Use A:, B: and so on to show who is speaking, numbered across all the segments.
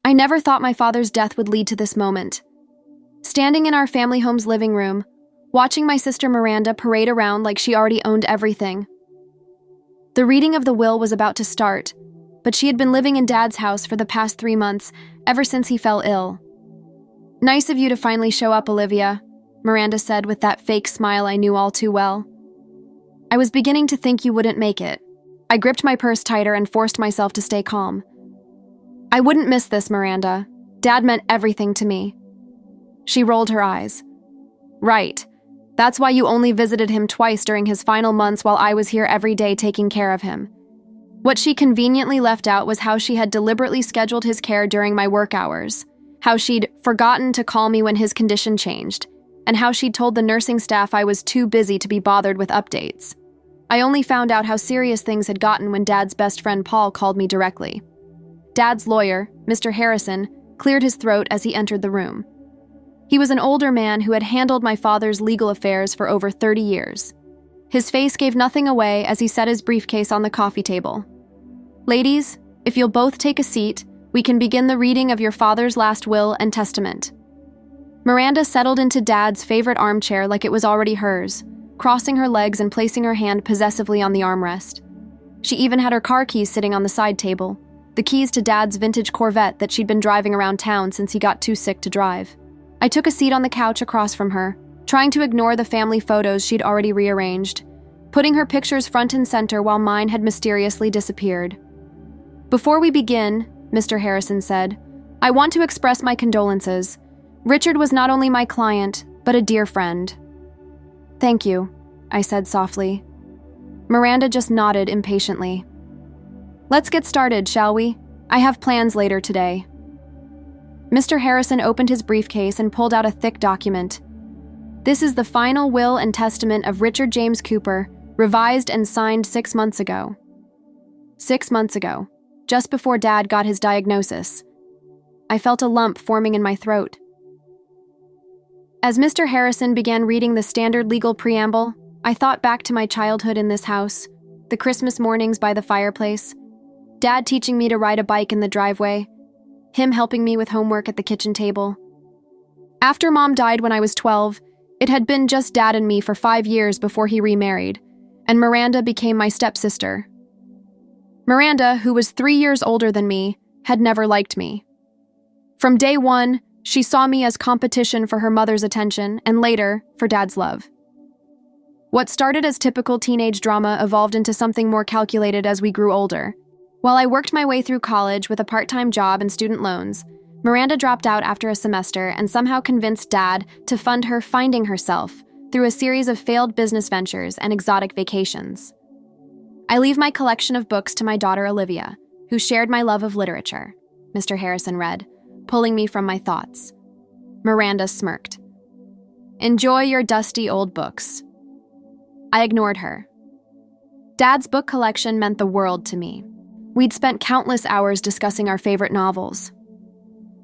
A: I never thought my father's death would lead to this moment. Standing in our family home's living room, watching my sister Miranda parade around like she already owned everything. The reading of the will was about to start, but she had been living in Dad's house for the past 3 months, ever since he fell ill. "Nice of you to finally show up, Olivia," Miranda said with that fake smile I knew all too well. "I was beginning to think you wouldn't make it." I gripped my purse tighter and forced myself to stay calm. "I wouldn't miss this, Miranda. Dad meant everything to me." She rolled her eyes. "Right. That's why you only visited him twice during his final months while I was here every day taking care of him." What she conveniently left out was how she had deliberately scheduled his care during my work hours, how she'd forgotten to call me when his condition changed, and how she'd told the nursing staff I was too busy to be bothered with updates. I only found out how serious things had gotten when Dad's best friend Paul called me directly. Dad's lawyer, Mr. Harrison, cleared his throat as he entered the room. He was an older man who had handled my father's legal affairs for over 30 years. His face gave nothing away as he set his briefcase on the coffee table. "Ladies, if you'll both take a seat, we can begin the reading of your father's last will and testament." Miranda settled into Dad's favorite armchair like it was already hers, crossing her legs and placing her hand possessively on the armrest. She even had her car keys sitting on the side table, the keys to Dad's vintage Corvette that she'd been driving around town since he got too sick to drive. I took a seat on the couch across from her, trying to ignore the family photos she'd already rearranged, putting her pictures front and center while mine had mysteriously disappeared. "Before we begin," Mr. Harrison said, "I want to express my condolences. Richard was not only my client, but a dear friend." "Thank you," I said softly. Miranda just nodded impatiently. "Let's get started, shall we? I have plans later today." Mr. Harrison opened his briefcase and pulled out a thick document. "This is the final will and testament of Richard James Cooper, revised and signed 6 months ago." 6 months ago, just before Dad got his diagnosis. I felt a lump forming in my throat. As Mr. Harrison began reading the standard legal preamble, I thought back to my childhood in this house, the Christmas mornings by the fireplace, Dad teaching me to ride a bike in the driveway, him helping me with homework at the kitchen table. After Mom died when I was 12, it had been just Dad and me for 5 years before he remarried, and Miranda became my stepsister. Miranda, who was 3 years older than me, had never liked me. From day one, she saw me as competition for her mother's attention, and later, for Dad's love. What started as typical teenage drama evolved into something more calculated as we grew older. While I worked my way through college with a part-time job and student loans, Miranda dropped out after a semester and somehow convinced Dad to fund her finding herself through a series of failed business ventures and exotic vacations. "I leave my collection of books to my daughter Olivia, who shared my love of literature," Mr. Harrison read, pulling me from my thoughts. Miranda smirked. "Enjoy your dusty old books." I ignored her. Dad's book collection meant the world to me. We'd spent countless hours discussing our favorite novels.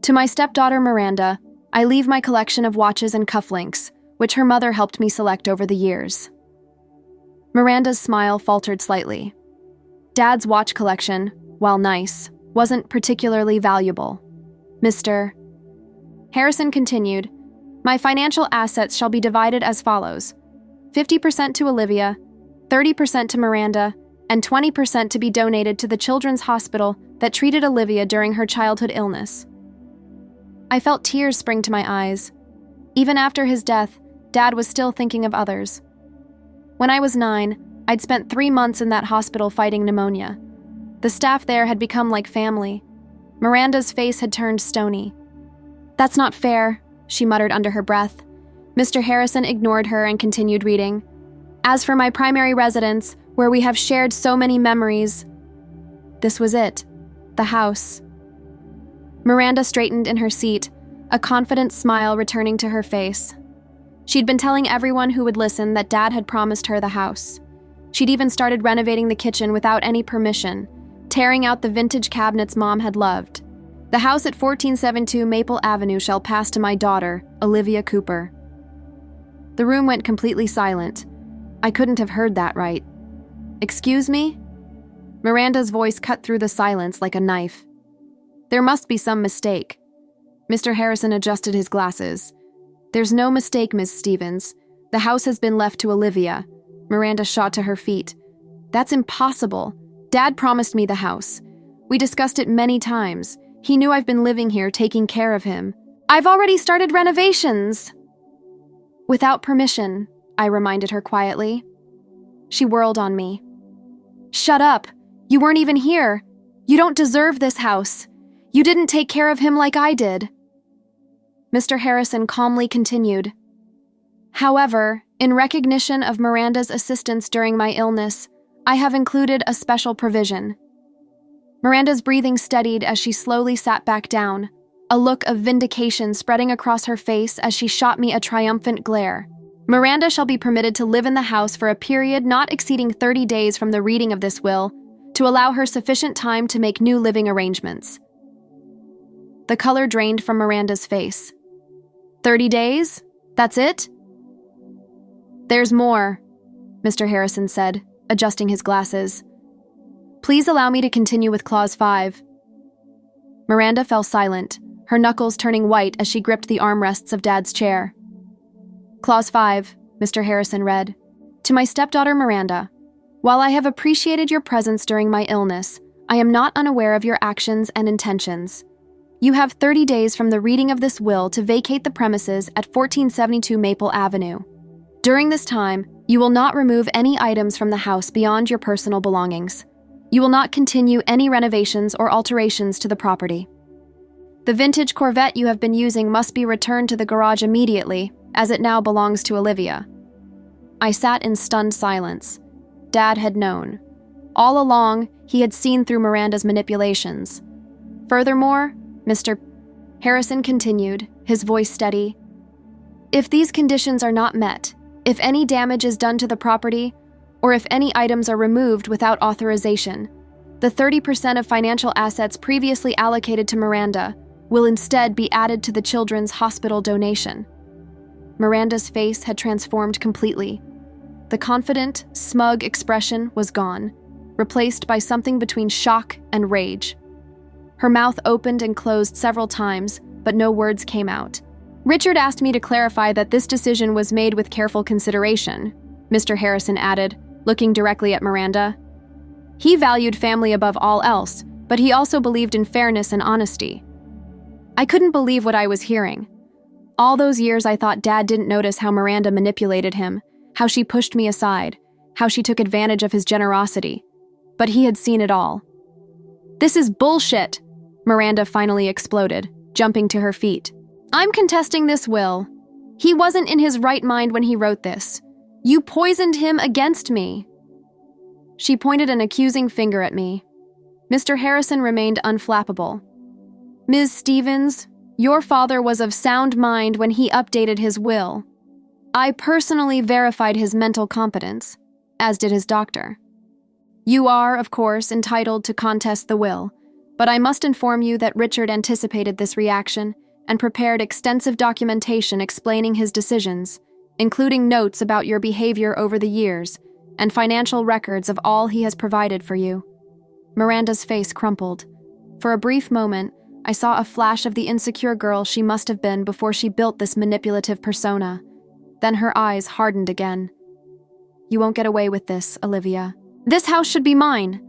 A: To my stepdaughter Miranda, I leave my collection of watches and cufflinks, which her mother helped me select over the years. Miranda's smile faltered slightly. Dad's watch collection, while nice, wasn't particularly valuable. Mr. Harrison continued, "My financial assets shall be divided as follows: 50% to Olivia, 30% to Miranda, and 20% to be donated to the children's hospital that treated Olivia during her childhood illness." I felt tears spring to my eyes. Even after his death, Dad was still thinking of others. When I was 9, I'd spent 3 months in that hospital fighting pneumonia. The staff there had become like family. Miranda's face had turned stony. "That's not fair," she muttered under her breath. Mr. Harrison ignored her and continued reading. "As for my primary residence, where we have shared so many memories..." This was it. The house. Miranda straightened in her seat, a confident smile returning to her face. She'd been telling everyone who would listen that Dad had promised her the house. She'd even started renovating the kitchen without any permission, tearing out the vintage cabinets Mom had loved. "The house at 1472 Maple Avenue shall pass to my daughter, Olivia Cooper." The room went completely silent. I couldn't have heard that right. "Excuse me?" Miranda's voice cut through the silence like a knife. There must be some mistake. Mr. Harrison adjusted his glasses. There's no mistake, Miss Stevens. The house has been left to Olivia. Miranda shot to her feet. That's impossible. Dad promised me the house. We discussed it many times. He knew I've been living here, taking care of him. I've already started renovations. Without permission, I reminded her quietly. She whirled on me. Shut up. You weren't even here. You don't deserve this house. You didn't take care of him like I did. Mr. Harrison calmly continued. However, in recognition of Miranda's assistance during my illness, I have included a special provision. Miranda's breathing steadied as she slowly sat back down, a look of vindication spreading across her face as she shot me a triumphant glare. Miranda shall be permitted to live in the house for a period not exceeding 30 days from the reading of this will, to allow her sufficient time to make new living arrangements. The color drained from Miranda's face. 30 days? That's it? There's more, Mr. Harrison said, adjusting his glasses. Please allow me to continue with Clause 5. Miranda fell silent, her knuckles turning white as she gripped the armrests of Dad's chair. Clause 5, Mr. Harrison read. To my stepdaughter Miranda, while I have appreciated your presence during my illness, I am not unaware of your actions and intentions. You have 30 days from the reading of this will to vacate the premises at 1472 Maple Avenue. During this time, you will not remove any items from the house beyond your personal belongings. You will not continue any renovations or alterations to the property. The vintage Corvette you have been using must be returned to the garage immediately, as it now belongs to Olivia. I sat in stunned silence. Dad had known. All along, he had seen through Miranda's manipulations. Furthermore, Mr. Harrison continued, his voice steady. If these conditions are not met, if any damage is done to the property, or if any items are removed without authorization, the 30% of financial assets previously allocated to Miranda will instead be added to the children's hospital donation. Miranda's face had transformed completely. The confident, smug expression was gone, replaced by something between shock and rage. Her mouth opened and closed several times, but no words came out. Richard asked me to clarify that this decision was made with careful consideration, Mr. Harrison added, looking directly at Miranda. He valued family above all else, but he also believed in fairness and honesty. I couldn't believe what I was hearing. All those years I thought Dad didn't notice how Miranda manipulated him, how she pushed me aside, how she took advantage of his generosity. But he had seen it all. This is bullshit, Miranda finally exploded, jumping to her feet. I'm contesting this will. He wasn't in his right mind when he wrote this. You poisoned him against me. She pointed an accusing finger at me. Mr. Harrison remained unflappable. Ms. Stevens, your father was of sound mind when he updated his will. I personally verified his mental competence, as did his doctor. You are, of course, entitled to contest the will, but I must inform you that Richard anticipated this reaction and prepared extensive documentation explaining his decisions, including notes about your behavior over the years and financial records of all he has provided for you. Miranda's face crumpled. For a brief moment, I saw a flash of the insecure girl she must have been before she built this manipulative persona. Then her eyes hardened again. You won't get away with this, Olivia. This house should be mine.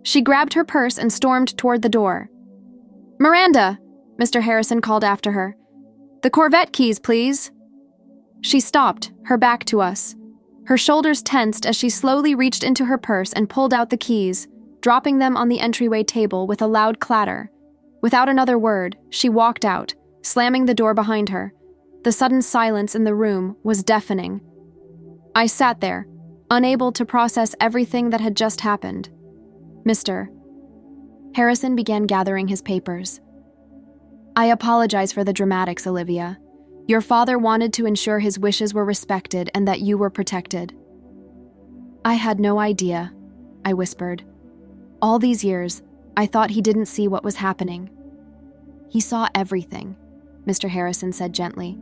A: She grabbed her purse and stormed toward the door. Miranda, Mr. Harrison called after her. The Corvette keys, please. She stopped, her back to us. Her shoulders tensed as she slowly reached into her purse and pulled out the keys, dropping them on the entryway table with a loud clatter. Without another word, she walked out, slamming the door behind her. The sudden silence in the room was deafening. I sat there, unable to process everything that had just happened. Mr. Harrison began gathering his papers. I apologize for the dramatics, Olivia. Your father wanted to ensure his wishes were respected and that you were protected. I had no idea, I whispered. All these years, I thought he didn't see what was happening. He saw everything, Mr. Harrison said gently.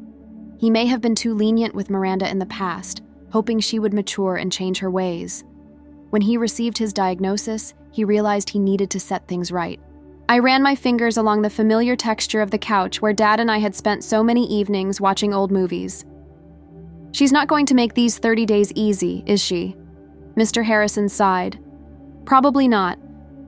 A: He may have been too lenient with Miranda in the past, hoping she would mature and change her ways. When he received his diagnosis, he realized he needed to set things right. I ran my fingers along the familiar texture of the couch where Dad and I had spent so many evenings watching old movies. "She's not going to make these 30 days easy, is she?" Mr. Harrison sighed. "Probably not,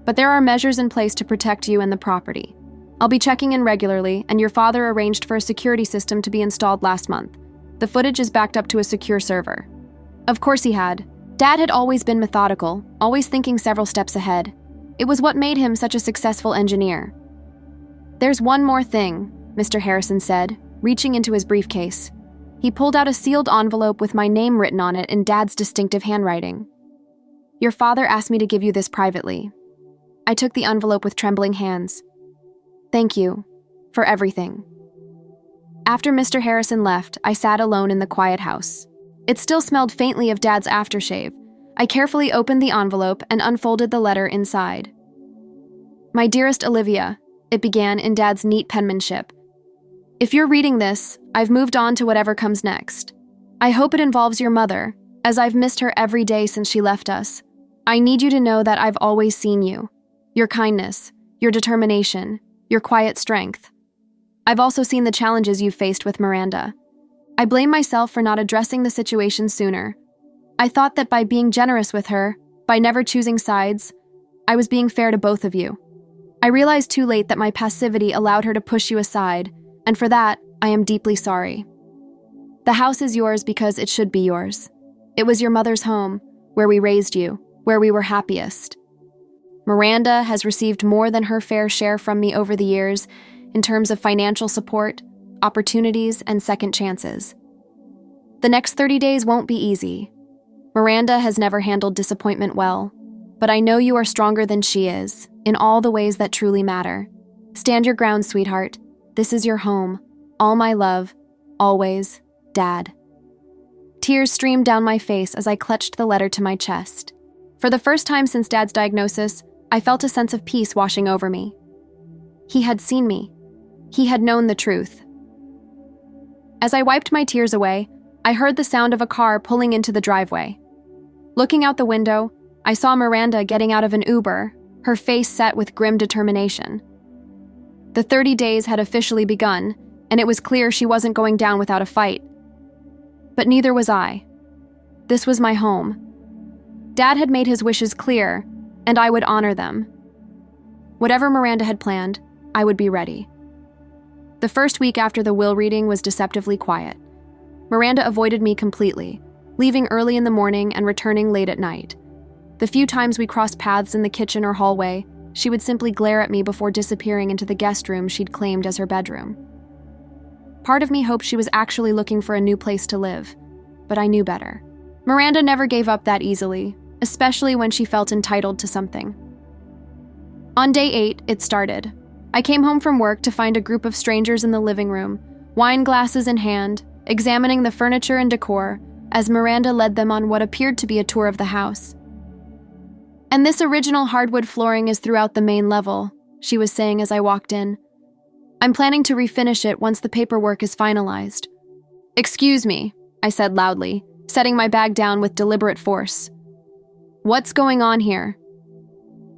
A: but there are measures in place to protect you and the property. I'll be checking in regularly, and your father arranged for a security system to be installed last month. The footage is backed up to a secure server." Of course he had. Dad had always been methodical, always thinking several steps ahead. It was what made him such a successful engineer. "There's one more thing," Mr. Harrison said, reaching into his briefcase. He pulled out a sealed envelope with my name written on it in Dad's distinctive handwriting. "Your father asked me to give you this privately." I took the envelope with trembling hands. "Thank you for everything." After Mr. Harrison left, I sat alone in the quiet house. It still smelled faintly of Dad's aftershave. I carefully opened the envelope and unfolded the letter inside. "My dearest Olivia," it began in Dad's neat penmanship. "If you're reading this, I've moved on to whatever comes next. I hope it involves your mother, as I've missed her every day since she left us. I need you to know that I've always seen you, your kindness, your determination, your quiet strength. I've also seen the challenges you've faced with Miranda. I blame myself for not addressing the situation sooner. I thought that by being generous with her, by never choosing sides, I was being fair to both of you. I realized too late that my passivity allowed her to push you aside, and for that, I am deeply sorry. The house is yours because it should be yours. It was your mother's home, where we raised you, where we were happiest. Miranda has received more than her fair share from me over the years in terms of financial support, opportunities, and second chances. The next 30 days won't be easy. Miranda has never handled disappointment well, but I know you are stronger than she is, in all the ways that truly matter. Stand your ground, sweetheart. This is your home. All my love. Always, Dad." Tears streamed down my face as I clutched the letter to my chest. For the first time since Dad's diagnosis, I felt a sense of peace washing over me. He had seen me. He had known the truth. As I wiped my tears away, I heard the sound of a car pulling into the driveway. Looking out the window, I saw Miranda getting out of an Uber, her face set with grim determination. The 30 days had officially begun, and it was clear she wasn't going down without a fight. But neither was I. This was my home. Dad had made his wishes clear, and I would honor them. Whatever Miranda had planned, I would be ready. The first week after the will reading was deceptively quiet. Miranda avoided me completely, leaving early in the morning and returning late at night. The few times we crossed paths in the kitchen or hallway, she would simply glare at me before disappearing into the guest room she'd claimed as her bedroom. Part of me hoped she was actually looking for a new place to live, but I knew better. Miranda never gave up that easily, especially when she felt entitled to something. On day 8, it started. I came home from work to find a group of strangers in the living room, wine glasses in hand, examining the furniture and decor, as Miranda led them on what appeared to be a tour of the house. "And this original hardwood flooring is throughout the main level," she was saying as I walked in. "I'm planning to refinish it once the paperwork is finalized." "Excuse me," I said loudly, setting my bag down with deliberate force. "What's going on here?"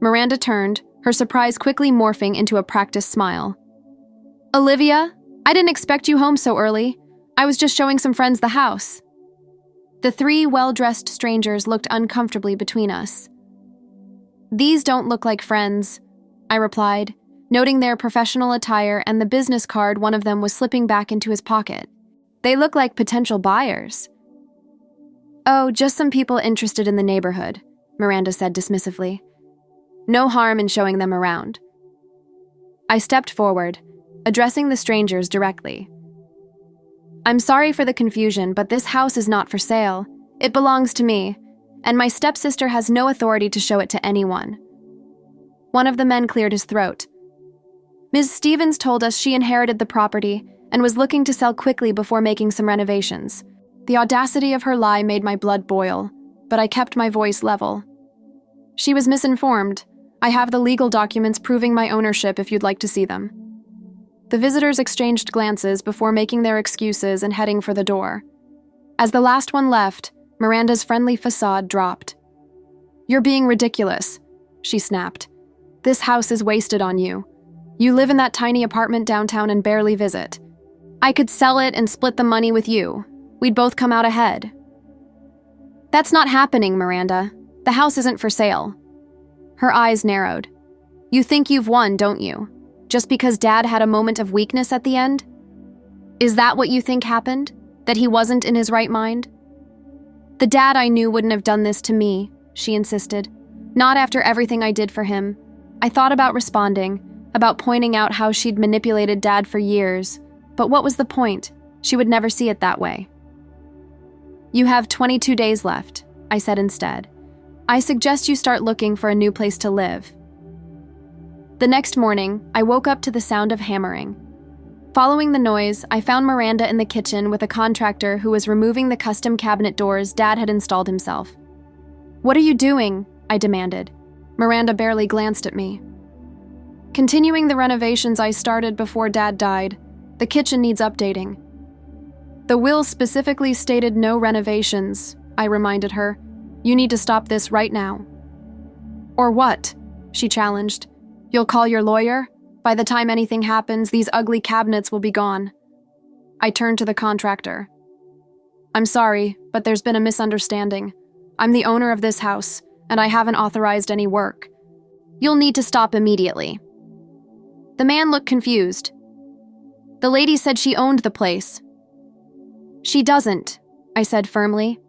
A: Miranda turned, her surprise quickly morphing into a practiced smile. "Olivia, I didn't expect you home so early. I was just showing some friends the house." The 3 well-dressed strangers looked uncomfortably between us. "These don't look like friends," I replied, noting their professional attire and the business card one of them was slipping back into his pocket. "They look like potential buyers." "Oh, just some people interested in the neighborhood," Miranda said dismissively. "No harm in showing them around." I stepped forward, addressing the strangers directly. "I'm sorry for the confusion, but this house is not for sale. It belongs to me, and my stepsister has no authority to show it to anyone." One of the men cleared his throat. "Ms. Stevens told us she inherited the property and was looking to sell quickly before making some renovations. The audacity of her lie made my blood boil, but I kept my voice level. She was misinformed. I have the legal documents proving my ownership if you'd like to see them." The visitors exchanged glances before making their excuses and heading for the door. As the last one left, Miranda's friendly facade dropped. "You're being ridiculous," she snapped. This house is wasted on you. You live in that tiny apartment downtown and barely visit. I could sell it and split the money with you. We'd both come out ahead." "That's not happening, Miranda. The house isn't for sale." Her eyes narrowed. "You think you've won, don't you? Just because Dad had a moment of weakness at the end? Is that what you think happened? That he wasn't in his right mind?" "The Dad I knew wouldn't have done this to me," she insisted. "Not after everything I did for him." I thought about responding, about pointing out how she'd manipulated Dad for years, but what was the point? She would never see it that way. "You have 22 days left," I said instead. "I suggest you start looking for a new place to live." The next morning, I woke up to the sound of hammering. Following the noise, I found Miranda in the kitchen with a contractor who was removing the custom cabinet doors Dad had installed himself. "What are you doing?" I demanded. Miranda barely glanced at me. "Continuing the renovations I started before Dad died. The kitchen needs updating." "The will specifically stated no renovations," I reminded her. "You need to stop this right now." "Or what?" she challenged. "You'll call your lawyer? By the time anything happens, these ugly cabinets will be gone." I turned to the contractor. "I'm sorry, but there's been a misunderstanding. I'm the owner of this house, and I haven't authorized any work. You'll need to stop immediately." The man looked confused. "The lady said she owned the place." "She doesn't," I said firmly.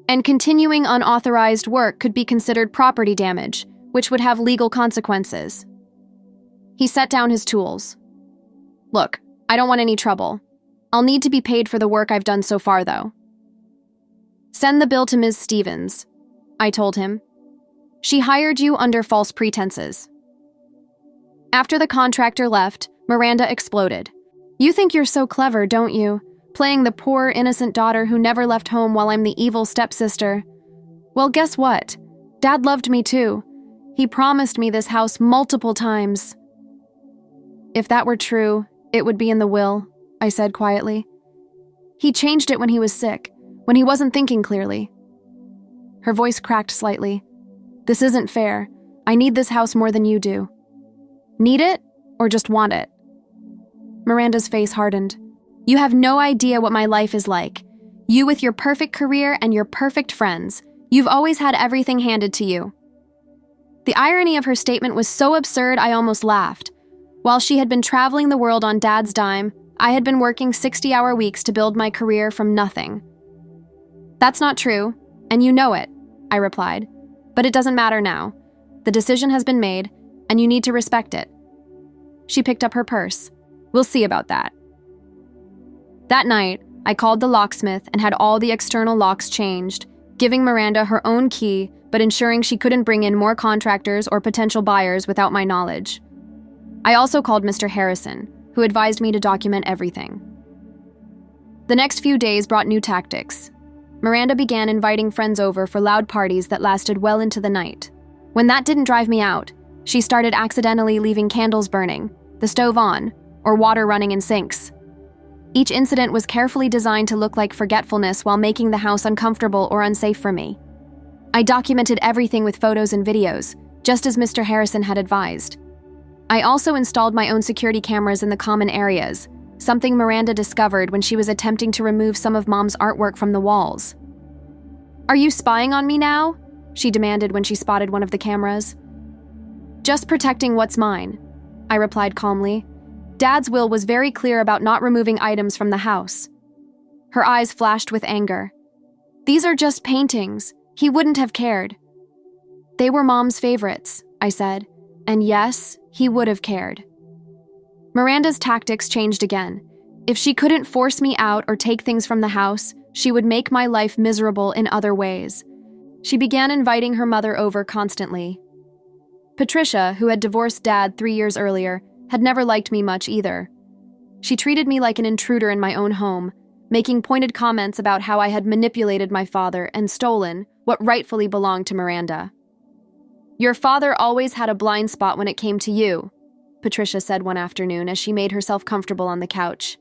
A: "And continuing unauthorized work could be considered property damage, which would have legal consequences." He set down his tools. "Look, I don't want any trouble. I'll need to be paid for the work I've done so far, though." "Send the bill to Ms. Stevens," I told him. "She hired you under false pretenses." After the contractor left, Miranda exploded. "You think you're so clever, don't you? Playing the poor, innocent daughter who never left home while I'm the evil stepsister. Well, guess what? Dad loved me too. He promised me this house multiple times." "If that were true, it would be in the will," I said quietly. "He changed it when he was sick, when he wasn't thinking clearly." Her voice cracked slightly. "This isn't fair. I need this house more than you do." "Need it, or just want it?" Miranda's face hardened. "You have no idea what my life is like. You with your perfect career and your perfect friends. You've always had everything handed to you." The irony of her statement was so absurd I almost laughed. While she had been traveling the world on Dad's dime, I had been working 60-hour weeks to build my career from nothing. "That's not true, and you know it," I replied. "But it doesn't matter now. The decision has been made, and you need to respect it." She picked up her purse. "We'll see about that." That night, I called the locksmith and had all the external locks changed, giving Miranda her own key, but ensuring she couldn't bring in more contractors or potential buyers without my knowledge. I also called Mr. Harrison, who advised me to document everything. The next few days brought new tactics. Miranda began inviting friends over for loud parties that lasted well into the night. When that didn't drive me out, she started accidentally leaving candles burning, the stove on, or water running in sinks. Each incident was carefully designed to look like forgetfulness while making the house uncomfortable or unsafe for me. I documented everything with photos and videos, just as Mr. Harrison had advised. I also installed my own security cameras in the common areas, something Miranda discovered when she was attempting to remove some of Mom's artwork from the walls. "Are you spying on me now?" she demanded when she spotted one of the cameras. "Just protecting what's mine," I replied calmly. Dad's will was very clear about not removing items from the house. Her eyes flashed with anger. "These are just paintings. He wouldn't have cared." "They were Mom's favorites," I said, "and yes, he would have cared." Miranda's tactics changed again. If she couldn't force me out or take things from the house, she would make my life miserable in other ways. She began inviting her mother over constantly. Patricia, who had divorced Dad 3 years earlier, had never liked me much either. She treated me like an intruder in my own home, making pointed comments about how I had manipulated my father and stolen what rightfully belonged to Miranda. "Your father always had a blind spot when it came to you," Patricia said one afternoon as she made herself comfortable on the couch.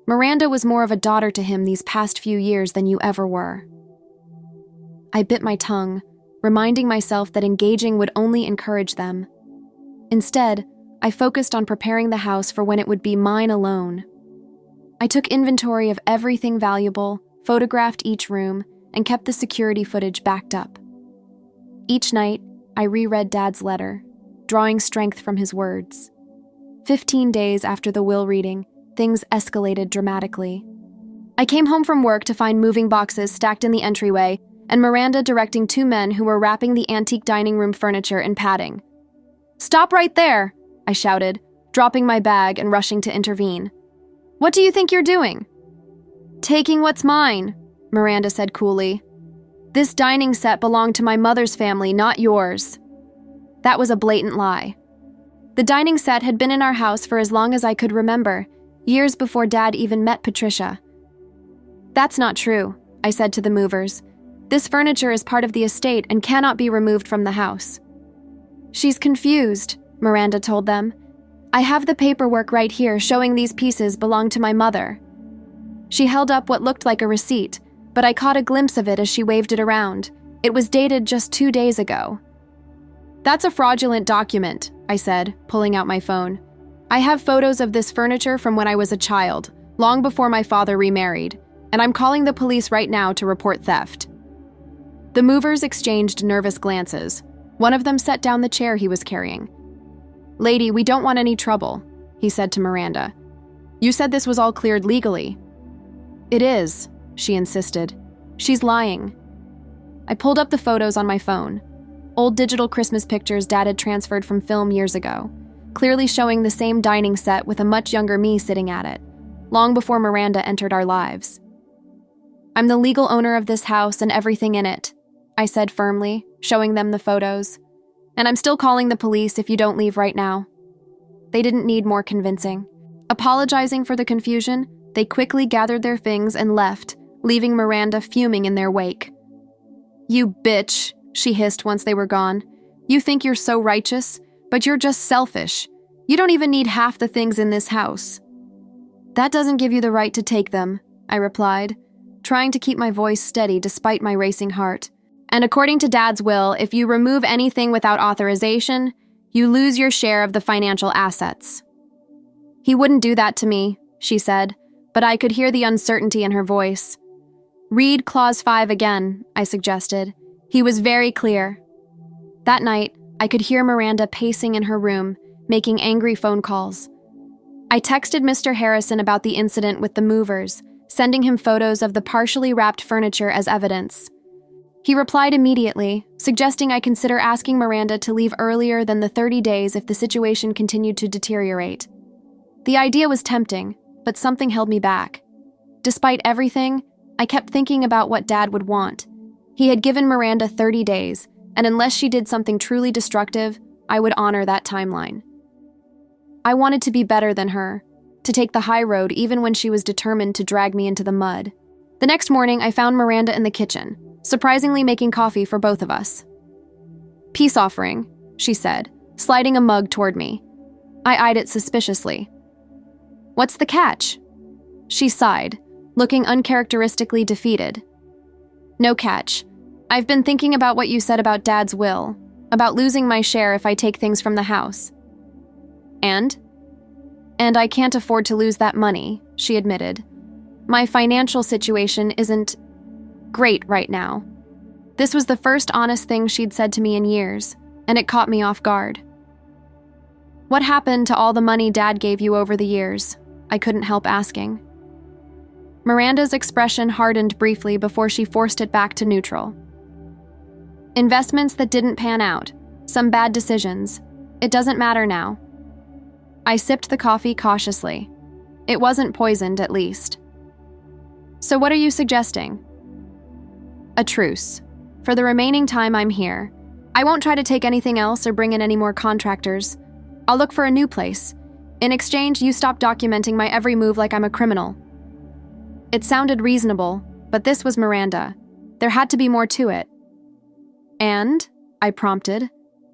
A: "Miranda was more of a daughter to him these past few years than you ever were." I bit my tongue, reminding myself that engaging would only encourage them. Instead, I focused on preparing the house for when it would be mine alone. I took inventory of everything valuable, photographed each room, and kept the security footage backed up. Each night, I reread Dad's letter, drawing strength from his words. 15 days after the will reading, things escalated dramatically. I came home from work to find moving boxes stacked in the entryway and Miranda directing two men who were wrapping the antique dining room furniture in padding. "Stop right there!" I shouted, dropping my bag and rushing to intervene. "What do you think you're doing?" "Taking what's mine," Miranda said coolly. "This dining set belonged to my mother's family, not yours." That was a blatant lie. The dining set had been in our house for as long as I could remember, years before Dad even met Patricia. "That's not true," I said to the movers. "This furniture is part of the estate and cannot be removed from the house." "She's confused," Miranda told them. "I have the paperwork right here showing these pieces belong to my mother." She held up what looked like a receipt, but I caught a glimpse of it as she waved it around. It was dated just 2 days ago. "That's a fraudulent document," I said, pulling out my phone. "I have photos of this furniture from when I was a child, long before my father remarried, and I'm calling the police right now to report theft." The movers exchanged nervous glances. One of them set down the chair he was carrying. "Lady, we don't want any trouble," he said to Miranda. "You said this was all cleared legally." "It is," she insisted. "She's lying." I pulled up the photos on my phone. Old digital Christmas pictures Dad had transferred from film years ago, clearly showing the same dining set with a much younger me sitting at it, long before Miranda entered our lives. "I'm the legal owner of this house and everything in it," I said firmly, showing them the photos. "And I'm still calling the police if you don't leave right now." They didn't need more convincing. Apologizing for the confusion, they quickly gathered their things and left, leaving Miranda fuming in their wake. "You bitch," she hissed once they were gone. "You think you're so righteous, but you're just selfish. You don't even need half the things in this house." "That doesn't give you the right to take them," I replied, trying to keep my voice steady despite my racing heart. "And according to Dad's will, if you remove anything without authorization, you lose your share of the financial assets." "He wouldn't do that to me," she said, but I could hear the uncertainty in her voice. "Read Clause 5 again," I suggested. He was very clear. That night, I could hear Miranda pacing in her room, making angry phone calls. I texted Mr. Harrison about the incident with the movers, sending him photos of the partially wrapped furniture as evidence. He replied immediately, suggesting I consider asking Miranda to leave earlier than the 30 days if the situation continued to deteriorate. The idea was tempting, but something held me back. Despite everything, I kept thinking about what Dad would want. He had given Miranda 30 days, and unless she did something truly destructive, I would honor that timeline. I wanted to be better than her, to take the high road even when she was determined to drag me into the mud. The next morning, I found Miranda in the kitchen, surprisingly making coffee for both of us. "Peace offering," she said, sliding a mug toward me. I eyed it suspiciously. "What's the catch?" She sighed, looking uncharacteristically defeated. "No catch. I've been thinking about what you said about Dad's will, about losing my share if I take things from the house." And I can't afford to lose that money," she admitted. "My financial situation isn't great right now." This was the first honest thing she'd said to me in years, and it caught me off guard. "What happened to all the money Dad gave you over the years?" I couldn't help asking. Miranda's expression hardened briefly before she forced it back to neutral. "Investments that didn't pan out, some bad decisions. It doesn't matter now." I sipped the coffee cautiously. It wasn't poisoned, at least. "So what are you suggesting?" "A truce. For the remaining time I'm here. I won't try to take anything else or bring in any more contractors. I'll look for a new place. In exchange, you stop documenting my every move like I'm a criminal." It sounded reasonable, but this was Miranda. There had to be more to it. "And?" I prompted.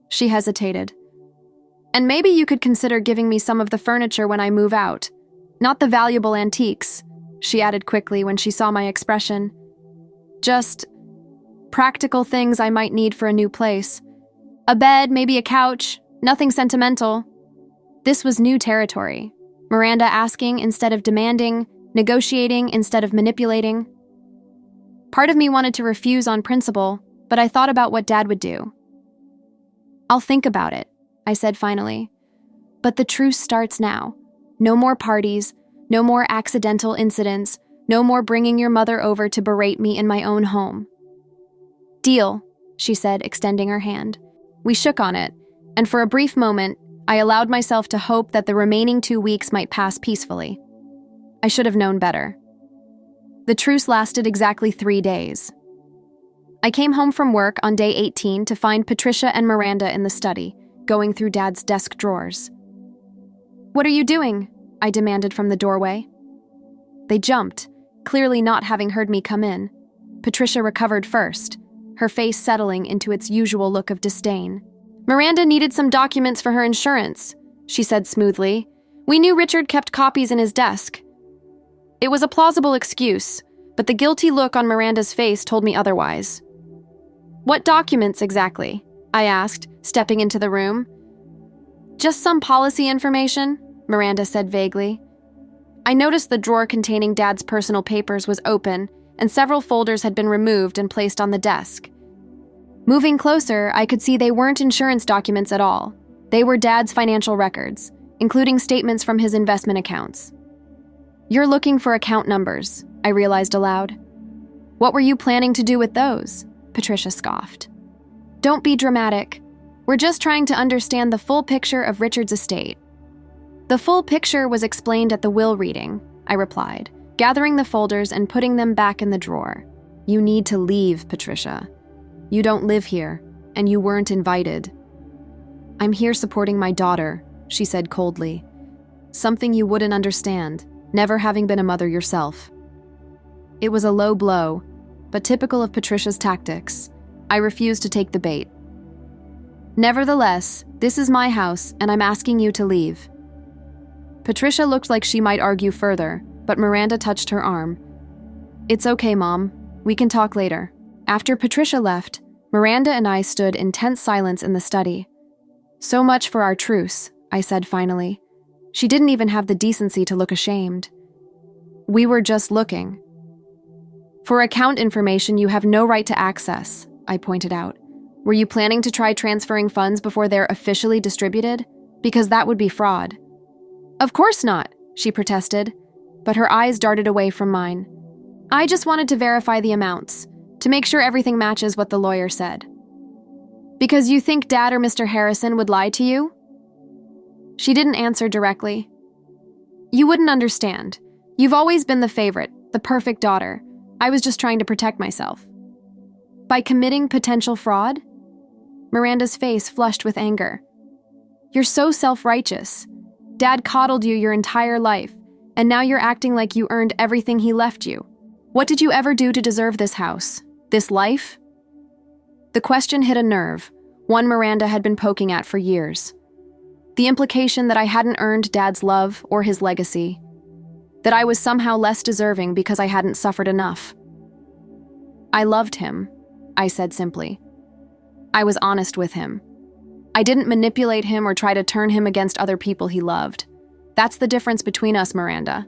A: She hesitated. "And maybe you could consider giving me some of the furniture when I move out. Not the valuable antiques," she added quickly when she saw my expression. "Just practical things I might need for a new place. A bed, maybe a couch, Nothing sentimental. This was new territory. Miranda asking instead of demanding, negotiating instead of manipulating. Part of me wanted to refuse on principle, but I thought about what Dad would do. "I'll think about it," I said finally. "But the truce starts now. No more parties, no more accidental incidents, no more bringing your mother over to berate me in my own home." "Deal," she said, extending her hand. We shook on it, and for a brief moment, I allowed myself to hope that the remaining 2 weeks might pass peacefully. I should have known better. The truce lasted exactly 3 days. I came home from work on day 18 to find Patricia and Miranda in the study, going through Dad's desk drawers. "What are you doing?" I demanded from the doorway. They jumped, clearly not having heard me come in. Patricia recovered first, her face settling into its usual look of disdain. "Miranda needed some documents for her insurance," she said smoothly. "We knew Richard kept copies in his desk." It was a plausible excuse, but the guilty look on Miranda's face told me otherwise. "What documents exactly?" I asked, stepping into the room. "Just some policy information," Miranda said vaguely. I noticed the drawer containing Dad's personal papers was open, and several folders had been removed and placed on the desk. Moving closer, I could see they weren't insurance documents at all. They were Dad's financial records, including statements from his investment accounts. "You're looking for account numbers," I realized aloud. "What were you planning to do with those?" Patricia scoffed. "Don't be dramatic. We're just trying to understand the full picture of Richard's estate." "The full picture was explained at the will reading," I replied, gathering the folders and putting them back in the drawer. "You need to leave, Patricia. You don't live here, and you weren't invited." "I'm here supporting my daughter," she said coldly. "Something you wouldn't understand, never having been a mother yourself." It was a low blow, but typical of Patricia's tactics. I refused to take the bait. "Nevertheless, this is my house, and I'm asking you to leave." Patricia looked like she might argue further, but Miranda touched her arm. "It's okay, Mom. We can talk later." After Patricia left, Miranda and I stood in tense silence in the study. "So much for our truce," I said finally. She didn't even have the decency to look ashamed. "We were just looking." "For account information you have no right to access," I pointed out. "Were you planning to try transferring funds before they're officially distributed? Because that would be fraud." "Of course not," she protested, but her eyes darted away from mine. "I just wanted to verify the amounts, to make sure everything matches what the lawyer said." "Because you think Dad or Mr. Harrison would lie to you?" She didn't answer directly. "You wouldn't understand. You've always been the favorite, the perfect daughter. I was just trying to protect myself." "By committing potential fraud?" Miranda's face flushed with anger. "You're so self-righteous. Dad coddled you your entire life, and now you're acting like you earned everything he left you. What did you ever do to deserve this house? This life?" The question hit a nerve, one Miranda had been poking at for years. The implication that I hadn't earned Dad's love or his legacy. That I was somehow less deserving because I hadn't suffered enough. "I loved him," I said simply. I was honest with him. I didn't manipulate him or try to turn him against other people he loved. That's the difference between us, Miranda.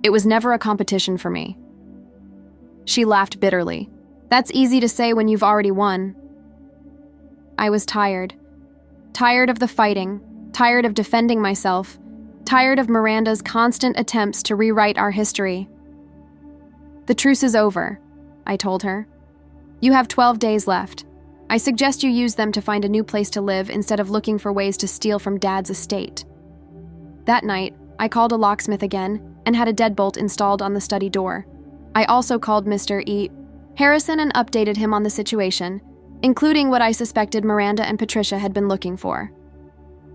A: It was never a competition for me. She laughed bitterly. "That's easy to say when you've already won." I was tired. Tired of the fighting, tired of defending myself, tired of Miranda's constant attempts to rewrite our history. "The truce is over," I told her. "You have 12 days left. I suggest you use them to find a new place to live instead of looking for ways to steal from Dad's estate." That night, I called a locksmith again and had a deadbolt installed on the study door. I also called Mr. Harrison and updated him on the situation, including what I suspected Miranda and Patricia had been looking for.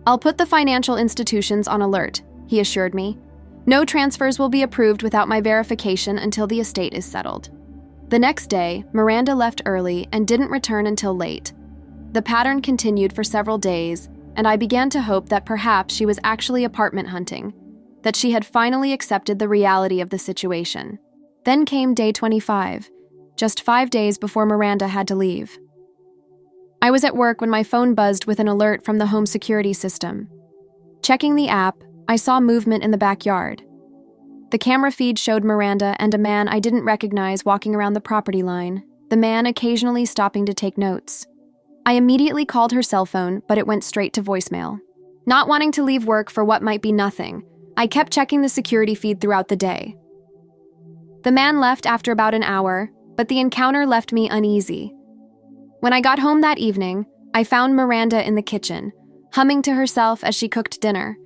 A: "I'll put the financial institutions on alert," he assured me. "No transfers will be approved without my verification until the estate is settled." The next day, Miranda left early and didn't return until late. The pattern continued for several days, and I began to hope that perhaps she was actually apartment hunting, that she had finally accepted the reality of the situation. Then came day 25, just 5 days before Miranda had to leave. I was at work when my phone buzzed with an alert from the home security system. Checking the app, I saw movement in the backyard. The camera feed showed Miranda and a man I didn't recognize walking around the property line, the man occasionally stopping to take notes. I immediately called her cell phone, but it went straight to voicemail. Not wanting to leave work for what might be nothing, I kept checking the security feed throughout the day. The man left after about an hour, but the encounter left me uneasy. When I got home that evening, I found Miranda in the kitchen, humming to herself as she cooked dinner.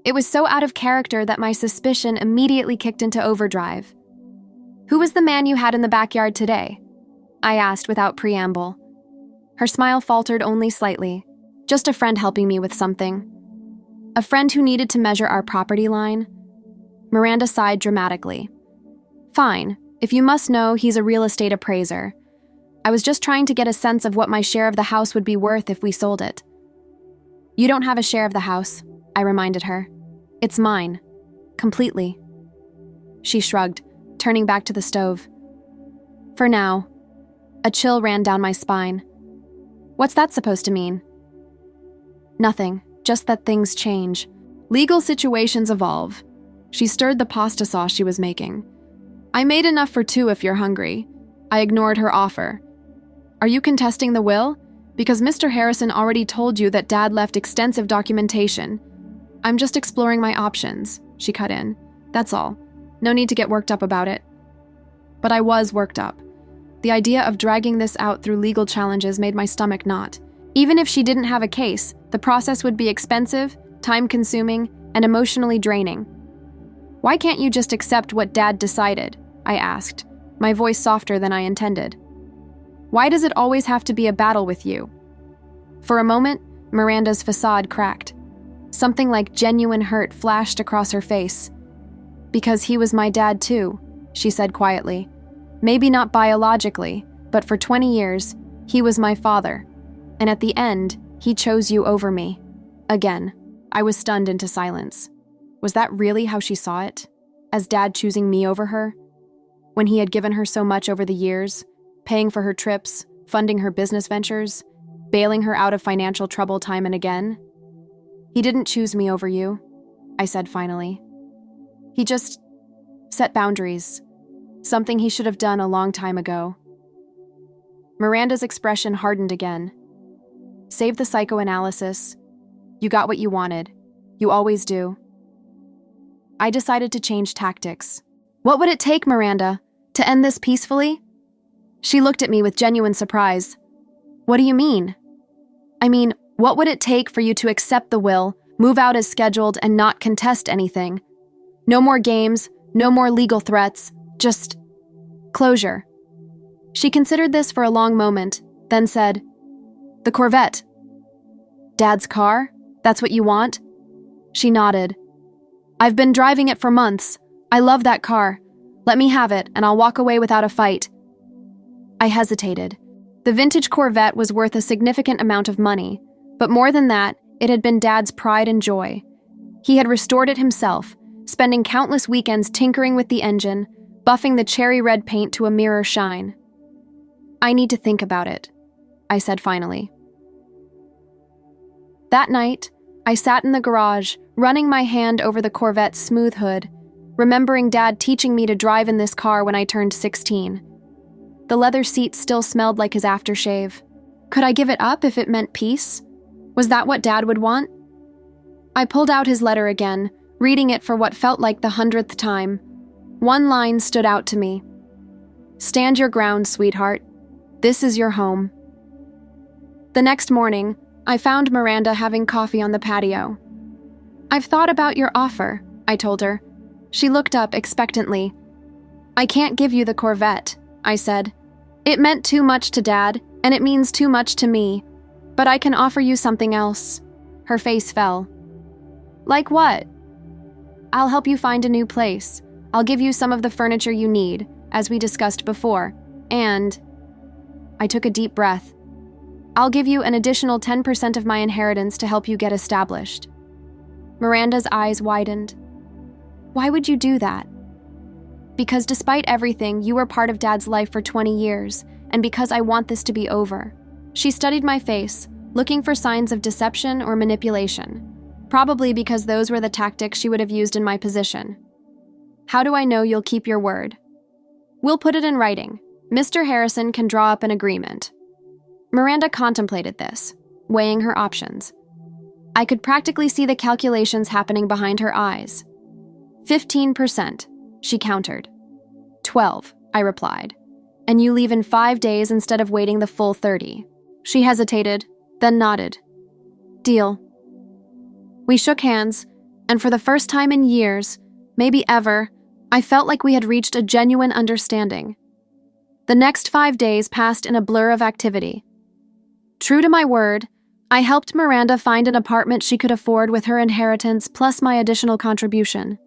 A: It was so out of character that my suspicion immediately kicked into overdrive. "Who was the man you had in the backyard today?" I asked without preamble. Her smile faltered only slightly. "Just a friend helping me with something." "A friend who needed to measure our property line?" Miranda sighed dramatically. "Fine. If you must know, he's a real estate appraiser. I was just trying to get a sense of what my share of the house would be worth if we sold it." "You don't have a share of the house," I reminded her. "It's mine. Completely." She shrugged, turning back to the stove. "For now." A chill ran down my spine. "What's that supposed to mean?" "Nothing, just that things change. Legal situations evolve." She stirred the pasta sauce she was making. "I made enough for two if you're hungry." I ignored her offer. "Are you contesting the will? Because Mr. Harrison already told you that Dad left extensive documentation." "I'm just exploring my options," she cut in. "That's all. No need to get worked up about it." But I was worked up. The idea of dragging this out through legal challenges made my stomach knot. Even if she didn't have a case, the process would be expensive, time-consuming, and emotionally draining. "Why can't you just accept what Dad decided?" I asked, my voice softer than I intended. "Why does it always have to be a battle with you?" For a moment, Miranda's facade cracked. Something like genuine hurt flashed across her face. "Because he was my dad too," she said quietly. "Maybe not biologically, but for 20 years, he was my father. And at the end, he chose you over me. Again." I was stunned into silence. Was that really how she saw it? As Dad choosing me over her? When he had given her so much over the years, paying for her trips, funding her business ventures, bailing her out of financial trouble time and again? "He didn't choose me over you," I said finally. "He just set boundaries. Something he should have done a long time ago." Miranda's expression hardened again. "Save the psychoanalysis. You got what you wanted. You always do." I decided to change tactics. "What would it take, Miranda, to end this peacefully?" She looked at me with genuine surprise. "What do you mean?" "I mean, what would it take for you to accept the will, move out as scheduled, and not contest anything? No more games, no more legal threats, just closure." She considered this for a long moment, then said, "The Corvette." "Dad's car? That's what you want?" She nodded. "I've been driving it for months. I love that car. Let me have it, and I'll walk away without a fight." I hesitated. The vintage Corvette was worth a significant amount of money, but more than that, it had been Dad's pride and joy. He had restored it himself, spending countless weekends tinkering with the engine, buffing the cherry red paint to a mirror shine. "I need to think about it," I said finally. That night, I sat in the garage, running my hand over the Corvette's smooth hood, remembering Dad teaching me to drive in this car when I turned 16. The leather seat still smelled like his aftershave. Could I give it up if it meant peace? Was that what Dad would want? I pulled out his letter again, reading it for what felt like the 100th time. One line stood out to me. "Stand your ground, sweetheart. This is your home." The next morning, I found Miranda having coffee on the patio. "I've thought about your offer," I told her. She looked up expectantly. "I can't give you the Corvette," I said. "It meant too much to Dad, and it means too much to me. But I can offer you something else." Her face fell. "Like what?" "I'll help you find a new place. I'll give you some of the furniture you need, as we discussed before. And..." I took a deep breath. "I'll give you an additional 10% of my inheritance to help you get established." Miranda's eyes widened. "Why would you do that?" "Because despite everything, you were part of Dad's life for 20 years, and because I want this to be over." She studied my face, looking for signs of deception or manipulation, probably because those were the tactics she would have used in my position. How do I know you'll keep your word? We'll put it in writing. Mr. Harrison can draw up an agreement. Miranda contemplated this, weighing her options. I could practically see the calculations happening behind her eyes. 15%, she countered. 12, I replied. And you leave in 5 days instead of waiting the full 30. She hesitated, then nodded. Deal. We shook hands, and for the first time in years, maybe ever, I felt like we had reached a genuine understanding. The next 5 days passed in a blur of activity. True to my word, I helped Miranda find an apartment she could afford with her inheritance plus my additional contribution.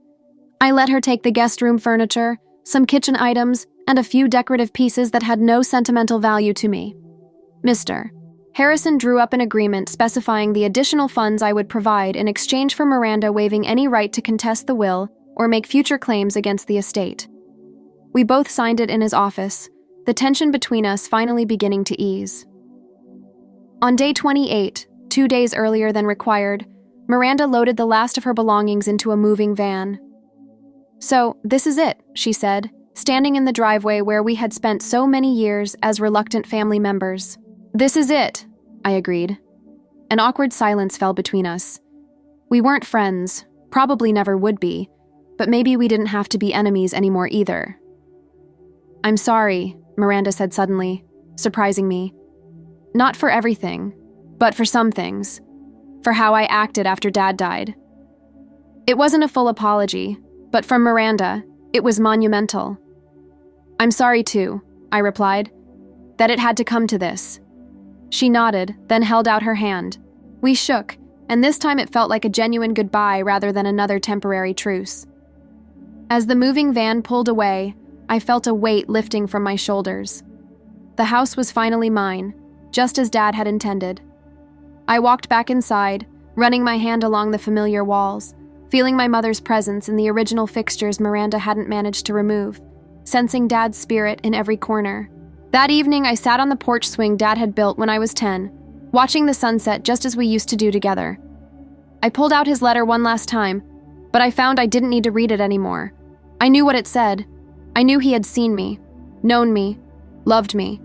A: I let her take the guest room furniture, some kitchen items, and a few decorative pieces that had no sentimental value to me. Mr. Harrison drew up an agreement specifying the additional funds I would provide in exchange for Miranda waiving any right to contest the will or make future claims against the estate. We both signed it in his office, the tension between us finally beginning to ease. On day 28, 2 days earlier than required, Miranda loaded the last of her belongings into a moving van. So, this is it, she said, standing in the driveway where we had spent so many years as reluctant family members. This is it, I agreed. An awkward silence fell between us. We weren't friends, probably never would be, but maybe we didn't have to be enemies anymore either. I'm sorry, Miranda said suddenly, surprising me. Not for everything, but for some things. For how I acted after Dad died. It wasn't a full apology, but from Miranda, it was monumental. I'm sorry too, I replied, that it had to come to this. She nodded, then held out her hand. We shook, and this time it felt like a genuine goodbye rather than another temporary truce. As the moving van pulled away, I felt a weight lifting from my shoulders. The house was finally mine, just as Dad had intended. I walked back inside, running my hand along the familiar walls, feeling my mother's presence in the original fixtures Miranda hadn't managed to remove, sensing Dad's spirit in every corner. That evening, I sat on the porch swing Dad had built when I was 10, watching the sunset just as we used to do together. I pulled out his letter one last time, but I found I didn't need to read it anymore. I knew what it said. I knew he had seen me, known me, loved me,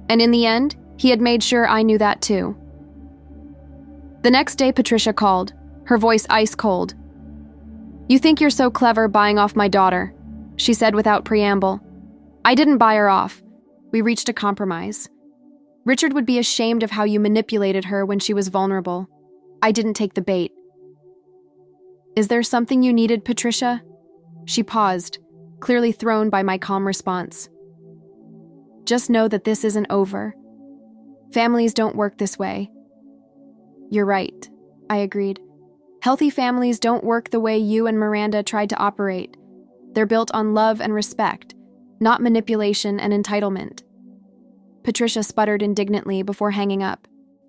A: and in the end, he had made sure I knew that too. The next day, Patricia called, her voice ice cold. You think you're so clever buying off my daughter, she said without preamble. I didn't buy her off. We reached a compromise. Richard would be ashamed of how you manipulated her when she was vulnerable. I didn't take the bait. Is there something you needed, Patricia? She paused, clearly thrown by my calm response. Just know that this isn't over. Families don't work this way. You're right, I agreed. Healthy families don't work the way you and Miranda tried to operate. They're built on love and respect, not manipulation and entitlement. Patricia sputtered indignantly before hanging up.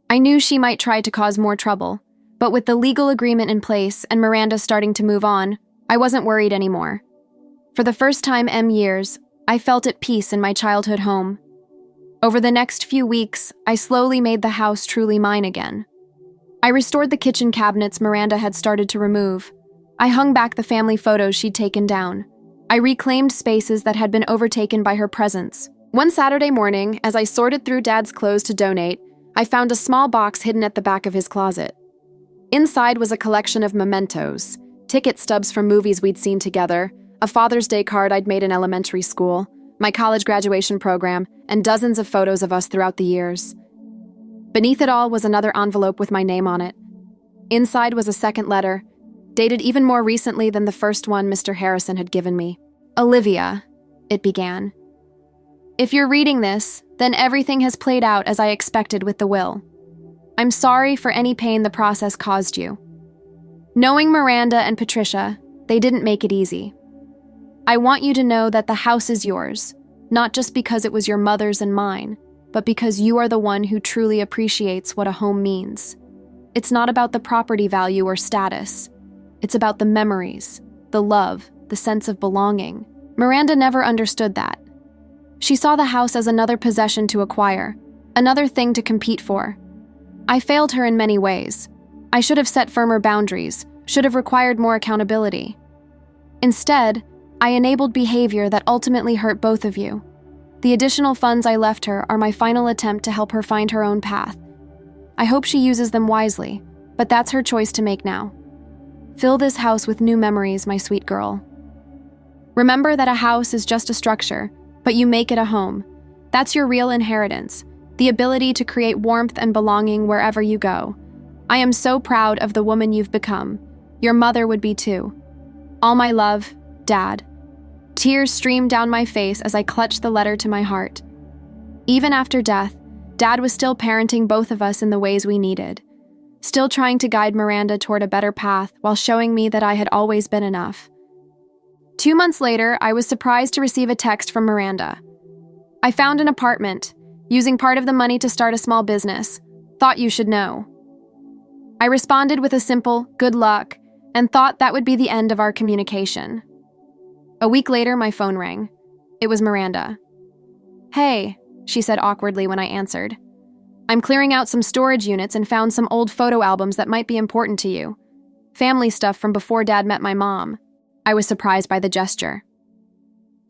A: I knew she might try to cause more trouble, but with the legal agreement in place and Miranda starting to move on, I wasn't worried anymore. For the first time in years, I felt at peace in my childhood home. Over the next few weeks, I slowly made the house truly mine again. I restored the kitchen cabinets Miranda had started to remove. I hung back the family photos she'd taken down. I reclaimed spaces that had been overtaken by her presence. One Saturday morning, as I sorted through Dad's clothes to donate, I found a small box hidden at the back of his closet. Inside was a collection of mementos, ticket stubs from movies we'd seen together, a Father's Day card I'd made in elementary school, my college graduation program, and dozens of photos of us throughout the years. Beneath it all was another envelope with my name on it. Inside was a second letter, dated even more recently than the first one Mr. Harrison had given me. Olivia, it began. If you're reading this, then everything has played out as I expected with the will. I'm sorry for any pain the process caused you. Knowing Miranda and Patricia, they didn't make it easy. I want you to know that the house is yours, not just because it was your mother's and mine, but because you are the one who truly appreciates what a home means. It's not about the property value or status. It's about the memories, the love, the sense of belonging. Miranda never understood that. She saw the house as another possession to acquire, another thing to compete for. I failed her in many ways. I should have set firmer boundaries, should have required more accountability. Instead, I enabled behavior that ultimately hurt both of you. The additional funds I left her are my final attempt to help her find her own path. I hope she uses them wisely, but that's her choice to make now. Fill this house with new memories, my sweet girl. Remember that a house is just a structure, but you make it a home. That's your real inheritance, the ability to create warmth and belonging wherever you go. I am so proud of the woman you've become. Your mother would be too. All my love, Dad. Tears streamed down my face as I clutched the letter to my heart. Even after death, Dad was still parenting both of us in the ways we needed, still trying to guide Miranda toward a better path while showing me that I had always been enough. 2 months later, I was surprised to receive a text from Miranda. I found an apartment, using part of the money to start a small business. Thought you should know. I responded with a simple, good luck, and thought that would be the end of our communication. A week later, my phone rang. It was Miranda. "Hey," she said awkwardly when I answered. "I'm clearing out some storage units and found some old photo albums that might be important to you. Family stuff from before Dad met my mom." I was surprised by the gesture.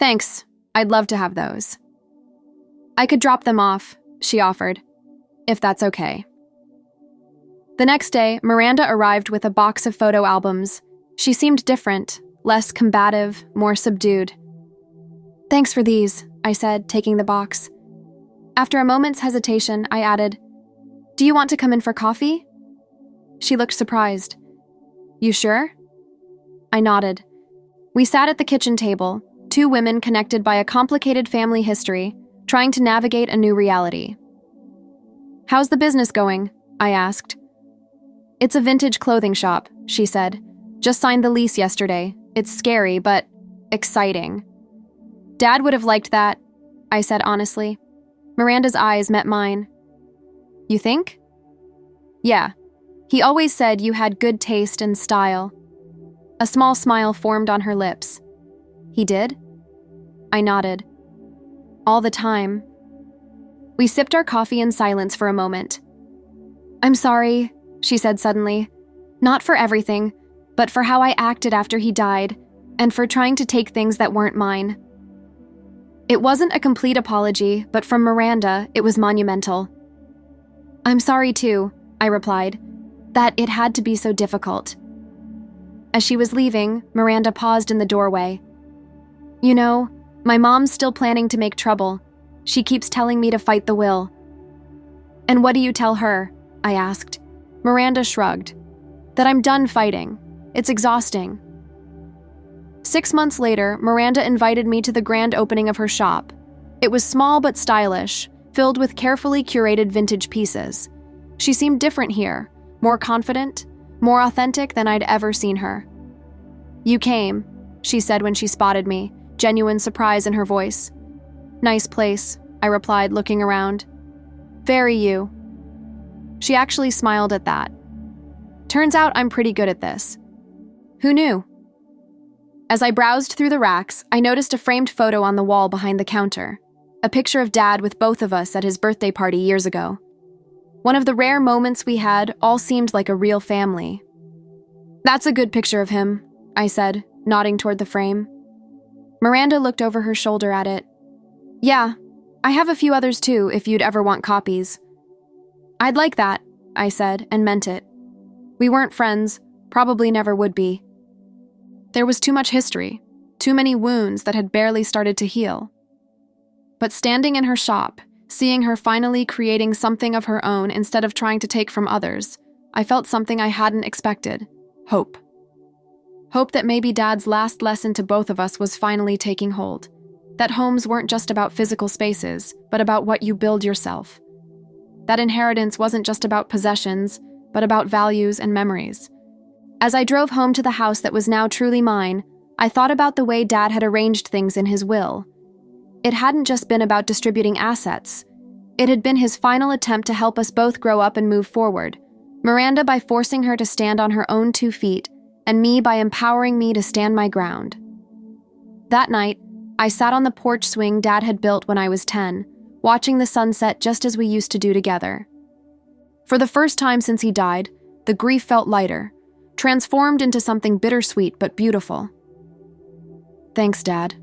A: "Thanks, I'd love to have those." "I could drop them off," she offered, "if that's okay." The next day, Miranda arrived with a box of photo albums. She seemed different, less combative, more subdued. "Thanks for these," I said, taking the box. After a moment's hesitation, I added, "Do you want to come in for coffee?" She looked surprised. "You sure?" I nodded. We sat at the kitchen table, two women connected by a complicated family history, trying to navigate a new reality. "How's the business going?" I asked. "It's a vintage clothing shop," she said. "Just signed the lease yesterday. It's scary, but exciting." "Dad would have liked that," I said honestly. Miranda's eyes met mine. "You think?" "Yeah. He always said you had good taste and style." A small smile formed on her lips. "He did?" I nodded. "All the time." We sipped our coffee in silence for a moment. "I'm sorry," she said suddenly. "Not for everything, but for how I acted after he died, and for trying to take things that weren't mine." It wasn't a complete apology, but from Miranda, it was monumental. "I'm sorry too," I replied, "that it had to be so difficult." As she was leaving, Miranda paused in the doorway. "You know, my mom's still planning to make trouble. She keeps telling me to fight the will." "And what do you tell her?" I asked. Miranda shrugged. "That I'm done fighting. It's exhausting." 6 months later, Miranda invited me to the grand opening of her shop. It was small but stylish, filled with carefully curated vintage pieces. She seemed different here, more confident, more authentic than I'd ever seen her. "You came," she said when she spotted me, genuine surprise in her voice. "Nice place," I replied, looking around. "Very you." She actually smiled at that. Turns out I'm pretty good at this. Who knew? As I browsed through the racks, I noticed a framed photo on the wall behind the counter, a picture of Dad with both of us at his birthday party years ago. One of the rare moments we had all seemed like a real family. "That's a good picture of him," I said, nodding toward the frame. Miranda looked over her shoulder at it. "Yeah, I have a few others too, if you'd ever want copies." "I'd like that," I said, and meant it. We weren't friends, probably never would be. There was too much history, too many wounds that had barely started to heal. But standing in her shop, seeing her finally creating something of her own instead of trying to take from others, I felt something I hadn't expected. Hope. Hope that maybe Dad's last lesson to both of us was finally taking hold. That homes weren't just about physical spaces, but about what you build yourself. That inheritance wasn't just about possessions, but about values and memories. As I drove home to the house that was now truly mine, I thought about the way Dad had arranged things in his will. It hadn't just been about distributing assets. It had been his final attempt to help us both grow up and move forward, Miranda by forcing her to stand on her own 2 feet, and me by empowering me to stand my ground. That night, I sat on the porch swing Dad had built when I was 10, watching the sunset just as we used to do together. For the first time since he died, the grief felt lighter, transformed into something bittersweet but beautiful. "Thanks, Dad,"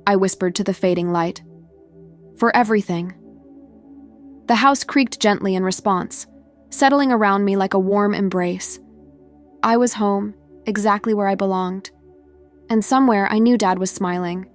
A: I whispered to the fading light. "For everything." The house creaked gently in response, settling around me like a warm embrace. I was home, exactly where I belonged. And somewhere I knew Dad was smiling,